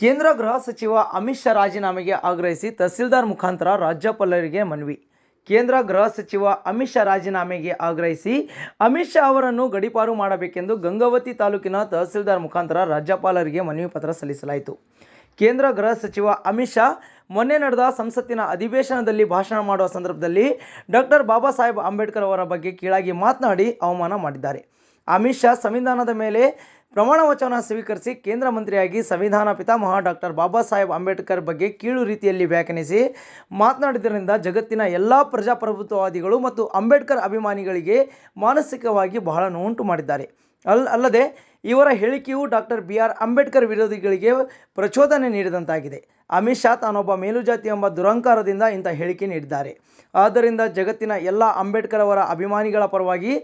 ಕೇಂದ್ರ ಗೃಹ ಸಚಿವ ಅಮಿತ್ ಶಾ ರಾಜೀನಾಮೆಗೆ ಆಗ್ರಹಿಸಿ ತಹಸೀಲ್ದಾರ್ ಮುಖಾಂತರ ರಾಜ್ಯಪಾಲರಿಗೆ ಮನವಿ. ಕೇಂದ್ರ ಗೃಹ ಸಚಿವ ಅಮಿತ್ ಶಾ ರಾಜೀನಾಮೆಗೆ ಆಗ್ರಹಿಸಿ ಅಮಿತ್ ಶಾ ಅವರನ್ನು ಗಡೀಪಾರು ಮಾಡಬೇಕೆಂದು ಗಂಗಾವತಿ ತಾಲೂಕಿನ ತಹಸೀಲ್ದಾರ್ ಮುಖಾಂತರ ರಾಜ್ಯಪಾಲರಿಗೆ ಮನವಿ ಪತ್ರ ಸಲ್ಲಿಸಲಾಯಿತು. ಕೇಂದ್ರ ಗೃಹ ಸಚಿವ ಅಮಿತ್ ಶಾ ಮೊನ್ನೆ ನಡೆದ ಸಂಸತ್ತಿನ ಅಧಿವೇಶನದಲ್ಲಿ ಭಾಷಣ ಮಾಡುವ ಸಂದರ್ಭದಲ್ಲಿ ಡಾಕ್ಟರ್ ಬಾಬಾ ಸಾಹೇಬ್ ಅಂಬೇಡ್ಕರ್ ಅವರ ಬಗ್ಗೆ ಕೀಳಾಗಿ ಮಾತನಾಡಿ ಅವಮಾನ ಮಾಡಿದ್ದಾರೆ. ಅಮಿತ್ ಶಾ ಸಂವಿಧಾನದ ಮೇಲೆ ಪ್ರಮಾಣ ವಚನ ಸ್ವೀಕರಿಸಿ ಕೇಂದ್ರ ಮಂತ್ರಿಯಾಗಿ ಸಂವಿಧಾನ ಪಿತಾಮಹ ಡಾಕ್ಟರ್ ಬಾಬಾ ಸಾಹೇಬ್ ಅಂಬೇಡ್ಕರ್ ಬಗ್ಗೆ ಕೀಳು ರೀತಿಯಲ್ಲಿ ವ್ಯಾಖ್ಯಾನಿಸಿ ಮಾತನಾಡಿದ್ದರಿಂದ ಜಗತ್ತಿನ ಎಲ್ಲ ಪ್ರಜಾಪ್ರಭುತ್ವವಾದಿಗಳು ಮತ್ತು ಅಂಬೇಡ್ಕರ್ ಅಭಿಮಾನಿಗಳಿಗೆ ಮಾನಸಿಕವಾಗಿ ಬಹಳ ನೋವುಂಟು ಮಾಡಿದ್ದಾರೆ. ಅಲ್ಲದೆ ಇವರ ಹೇಳಿಕೆಯು ಡಾಕ್ಟರ್ BR ಅಂಬೇಡ್ಕರ್ ವಿರೋಧಿಗಳಿಗೆ ಪ್ರಚೋದನೆ ನೀಡಿದಂತಾಗಿದೆ. ಅಮಿತ್ ಶಾ ತಾನೊಬ್ಬ ಮೇಲುಜಾತಿ ಎಂಬ ದುರಹಂಕಾರದಿಂದ ಇಂಥ ಹೇಳಿಕೆ ನೀಡಿದ್ದಾರೆ. ಆದ್ದರಿಂದ ಜಗತ್ತಿನ ಎಲ್ಲ ಅಂಬೇಡ್ಕರ್ ಅವರ ಅಭಿಮಾನಿಗಳ ಪರವಾಗಿ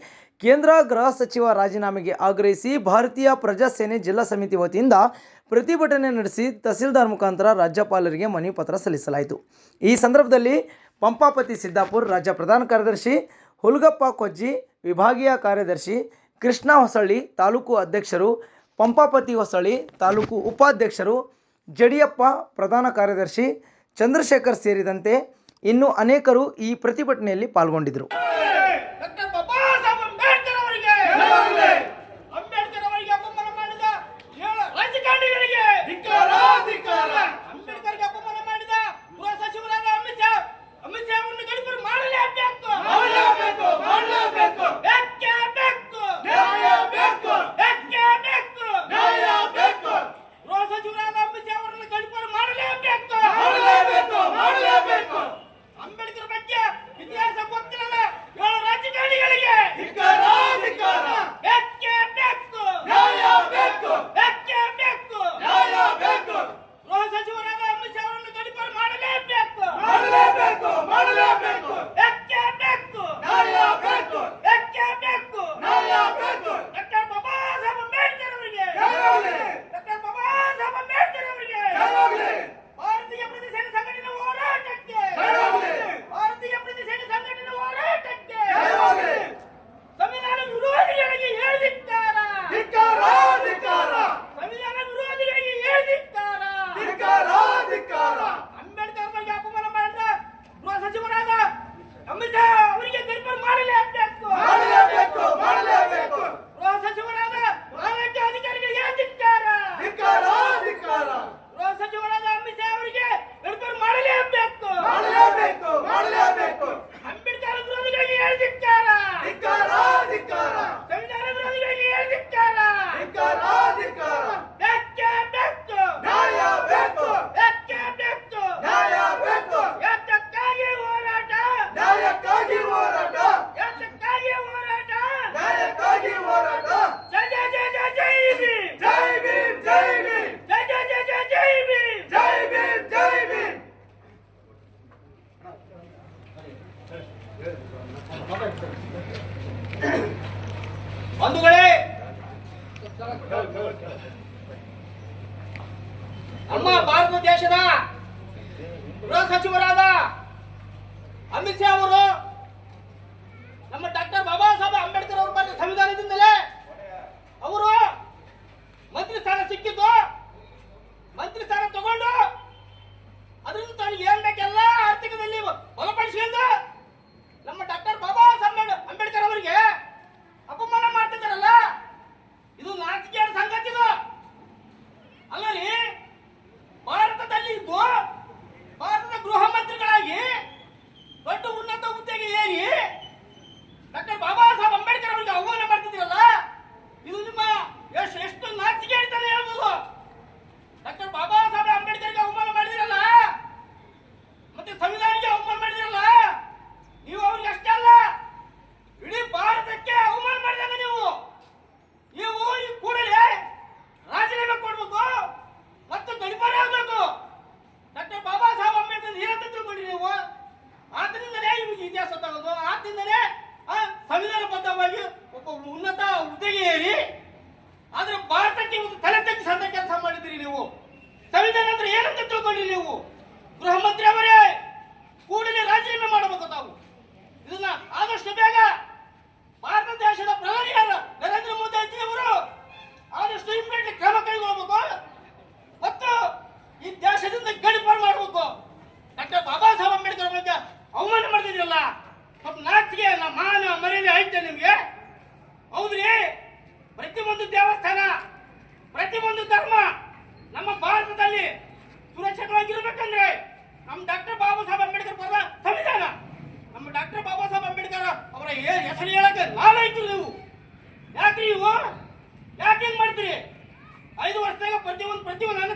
ಕೇಂದ್ರ ಗೃಹ ಸಚಿವ ರಾಜೀನಾಮೆಗೆ ಆಗ್ರಹಿಸಿ ಭಾರತೀಯ ಪ್ರಜಾಸೇನೆ ಜಿಲ್ಲಾ ಸಮಿತಿ ವತಿಯಿಂದ ಪ್ರತಿಭಟನೆ ನಡೆಸಿ ತಹಸೀಲ್ದಾರ್ ಮುಖಾಂತರ ರಾಜ್ಯಪಾಲರಿಗೆ ಮನವಿ ಪತ್ರ ಸಲ್ಲಿಸಲಾಯಿತು. ಈ ಸಂದರ್ಭದಲ್ಲಿ ಪಂಪಾಪತಿ ಸಿದ್ದಾಪುರ ರಾಜ್ಯ ಪ್ರಧಾನ ಕಾರ್ಯದರ್ಶಿ, ಹುಲ್ಗಪ್ಪ ಕೊಜ್ಜಿ ವಿಭಾಗೀಯ ಕಾರ್ಯದರ್ಶಿ, ಕೃಷ್ಣ ಹೊಸಳ್ಳಿ ತಾಲೂಕು ಅಧ್ಯಕ್ಷರು, ಪಂಪಾಪತಿ ಹೊಸಳ್ಳಿ ತಾಲೂಕು ಉಪಾಧ್ಯಕ್ಷರು, ಜಡಿಯಪ್ಪ ಪ್ರಧಾನ ಕಾರ್ಯದರ್ಶಿ, ಚಂದ್ರಶೇಖರ್ ಸೇರಿದಂತೆ ಇನ್ನೂ ಅನೇಕರು ಈ ಪ್ರತಿಭಟನೆಯಲ್ಲಿ ಪಾಲ್ಗೊಂಡಿದ್ದರು. ಬಂಧುಗಳೇ, ನಮ್ಮ ಭಾರತ ದೇಶದ ಗೃಹ ಸಚಿವರಾದ ಅಮಿತ್ ಶಾ ಅವರು ನಮ್ಮ ಡಾಕ್ಟರ್ ಬಾಬಾ ಸಾಹೇಬ್ ಅಂಬೇಡ್ಕರ್ ಅವರ ಬಗ್ಗೆ ಸಂವಿಧಾನದಿಂದಲೇ ಅವರು ಮಂತ್ರಿ ಸ್ಥಾನ ಸಿಕ್ಕಿದ್ದು, ಮಂತ್ರಿ ಸ್ಥಾನ ತಗೊಂಡು ಅದರಿಂದ ತನಗೆ ಏನ್ ಬೇಕೆಲ್ಲ ಆರ್ಥಿಕದಲ್ಲಿ ಬಲಪಡಿಸಿಕೊಂಡು ನಮ್ಮ ಡಾಕ್ಟರ್ ಬಾಬಾ ಸಾಹೇಬ್ ಅಂಬೇಡ್ಕರ್ ಅವರಿಗೆ ಅಪಮಾನ ಮಾಡ್ತಿದ್ದಾರಲ್ಲ, ಇದು ನಾಚಿಕೆಯ ಸಂಗತಿ. ಅಲ್ಲಲ್ಲಿ ಭಾರತದಲ್ಲಿ ಇದ್ದು ಭಾರತದ ಗೃಹ ಮಂತ್ರಿಗಳಾಗಿ ದೊಡ್ಡ ಉನ್ನತ ಹುದ್ದೆಗೆ ಏರಿ ಡಾಕ್ಟರ್ ಬಾಬಾ ಸಾಹೇಬ್ ಅಂಬೇಡ್ಕರ್ ಅವರಿಗೆ ಅವಮಾನ ಮಾಡ್ತಿದ್ದೀರಲ್ಲ, ಇದು ನಿಮ್ಮ ಎಷ್ಟು ನಾಚಿಕೆ ಹೇಳ್ತಾರೆ ಹೇಳ್ಬೋದು.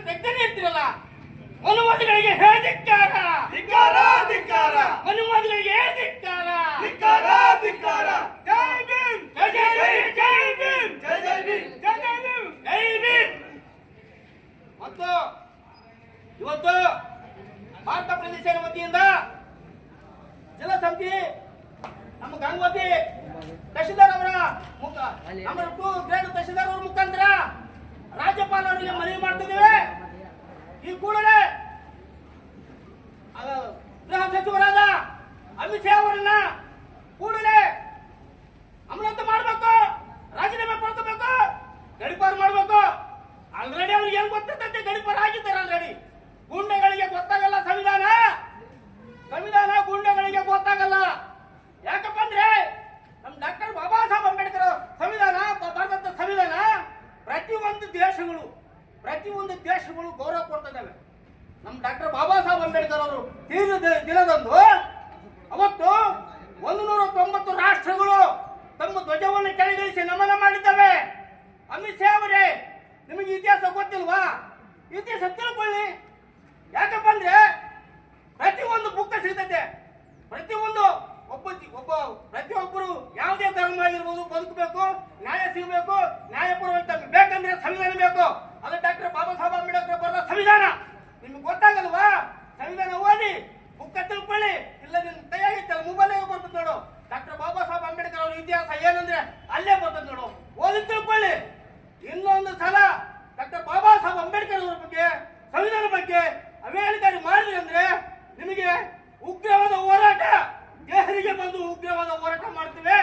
ತೆಗ್ತಾನೆ ಇರ್ತೀರಲ್ಲ, ಮನುವಾದಿಗಳಿಗೆ ಧಿಕ್ಕಾರ, ಧಿಕ್ಕಾರ ಧಿಕ್ಕಾರ ಮನುವಾದಿಗಳಿಗೆ ಧಿಕ್ಕಾರ. ಧಿಕ್ಕಾರ ಧಿಕ್ಕಾರ ಜೈ ಭೀಮ್, ಜೈ ಜೈ ಭೀಮ್, ಜೈ ಭೀಮ್, ಜೈ ಜೈ ಭೀಮ್. ಜೈ ಜೈ ಭೀಮ್, ಜೈ ಭೀಮ್. ಮತ್ತು ಇವತ್ತು ಭಾರತ ಪ್ರದೇಶದ ವತಿಯಿಂದ ಜಲಸಮಿತಿ ನಮ್ಮ ಗಂಗೋತಿ ತಹಶೀಲ್ದಾರ್ ಅವರ ನಮ್ಮ ಗ್ರೇಡ್ ತಹಶೀಲ್ದಾರ್ ಅವರ ಮುಖಾಂತರ ರಾಜ್ಯಪಾಲ ಅವರಿಗೆ ಮನವಿ ಮಾಡ್ತಿದ್ದೇವೆ. ಈ ಕೂಡಲೇ ಗೃಹ ಸಚಿವರಾದ ಅಮಿತ್ ಶಾ ಅವರನ್ನ ಕೂಡಲೇ ಅಮಾನತು ಮಾಡಬೇಕು, ರಾಜೀನಾಮೆ ಪಡ್ಕೋಬೇಕು, ಗಡೀಪಾರು ಮಾಡಬೇಕು. ಆಲ್ರೆಡಿ ಅವ್ರಿಗೆ ಏನ್ ಗೊತ್ತಿರ್ತೈತೆ, ಗಡೀಪಾರು ಆಗಿದ್ದಾರೆ ಆಲ್ರೆಡಿ. ಗುಂಡೆಗಳಿಗೆ ಗೊತ್ತಾಗಲ್ಲ ಸಂವಿಧಾನ, ಸಂವಿಧಾನ ಗುಂಡೆಗಳಿಗೆ ಗೊತ್ತಾಗಲ್ಲ. ಯಾಕಪ್ಪ ಅಂದ್ರೆ ನಮ್ಮ ಡಾಕ್ಟರ್ ಬಾಬಾ ಸಾಹೇಬ್ ಅಂಬೇಡ್ಕರ್ ಸಂವಿಧಾನ, ಭಾರತದ ಸಂವಿಧಾನ ಪ್ರತಿಯೊಂದು ದೇಶಗಳು ಗೌರವ ಕೊಡ್ತಾ ಇದ್ದಾವೆ. ನಮ್ಮ ಡಾಕ್ಟರ್ ಬಾಬಾ ಸಾಹೇಬ್ ಅಂಬೇಡ್ಕರ್ ಅವರು ತೀರಿದ ದಿನದಂದು ಅವತ್ತು 190 ರಾಷ್ಟ್ರಗಳು ತಮ್ಮ ಧ್ವಜವನ್ನು ಕೆಳಗಿಳಿಸಿ ನಮನ ಮಾಡಿದ್ದಾವೆ. ಅಮಿತ್ ಶಾ ಅವರೇ, ನಿಮಗೆ ಇತಿಹಾಸ ಗೊತ್ತಿಲ್ವಾ? ಇತಿಹಾಸ ತಿಳ್ಕೊಳ್ಳಿ. ಯಾಕಪ್ಪ ಅಂದ್ರೆ ಪ್ರತಿಯೊಂದು ಬುಕ್ ಸಿಗ್ತೈತೆ, ಪ್ರತಿಯೊಂದು ಪ್ರತಿಯೊಬ್ಬರು ಯಾವುದೇ ಧರ್ಮ ಆಗಿರ್ಬೋದು ಬದುಕಬೇಕು, ನ್ಯಾಯ ಸಿಗಬೇಕು, ನ್ಯಾಯಪೂರ್ವಕ ಬೇಕಂದ್ರೆ ಸಂವಿಧಾನ ಬೇಕು. ಅದು ಡಾಕ್ಟರ್ ಬಾಬಾ ಸಾಹೇಬ್ ಅಂಬೇಡ್ಕರ್ ಬರೆದ ಸಂವಿಧಾನ. ನಿಮ್ಗೆ ಗೊತ್ತಾಗಲ್ವಾ? ಸಂವಿಧಾನ ಓದಿ, ಬುಕ್ಕ ತಿಳ್ಕೊಳ್ಳಿ. ಇಲ್ಲ ನಿಮ್ ಕೈಯಾಗಿತ್ತಲ್ಲ, ಮೊಬೈಲ್ ಬರ್ತದೆ ನೋಡು. ಡಾಕ್ಟರ್ ಬಾಬಾ ಸಾಹೇಬ್ ಅಂಬೇಡ್ಕರ್ ಅವ್ರ ಇತಿಹಾಸ ಏನಂದ್ರೆ ಅಲ್ಲೇ ಬರ್ತದೆ ನೋಡು, ಓದಿ ತಿಳ್ಕೊಳ್ಳಿ. ಇನ್ನೊಂದು ಸಲ ಡಾಕ್ಟರ್ ಬಾಬಾ ಸಾಹೇಬ್ ಅಂಬೇಡ್ಕರ್ ಅವ್ರ ಬಗ್ಗೆ, ಸಂವಿಧಾನ ಬಗ್ಗೆ ಅವೇಳಿಕೆ ಮಾಡಿದ್ರಿ ಅಂದ್ರೆ ನಿಮಗೆ ಉಗ್ರವಾದ ಹೋರಾಟ, ದೇಹರಿಗೆ ಬಂದು ಉಗ್ರವಾದ ಹೋರಾಟ ಮಾಡ್ತೇವೆ.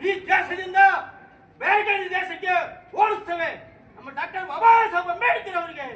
ಈ ದೇಶದಿಂದ ಬೇರೆ ದೇಶಕ್ಕೆ ಓಡಿಸ್ತೇವೆ. ನಮ್ಮ ಡಾಕ್ಟರ್ ಬಾಬಾ ಸಾಹೇಬ್ ಅಂಬೇಡ್ಕರ್ ಅವರಿಗೆ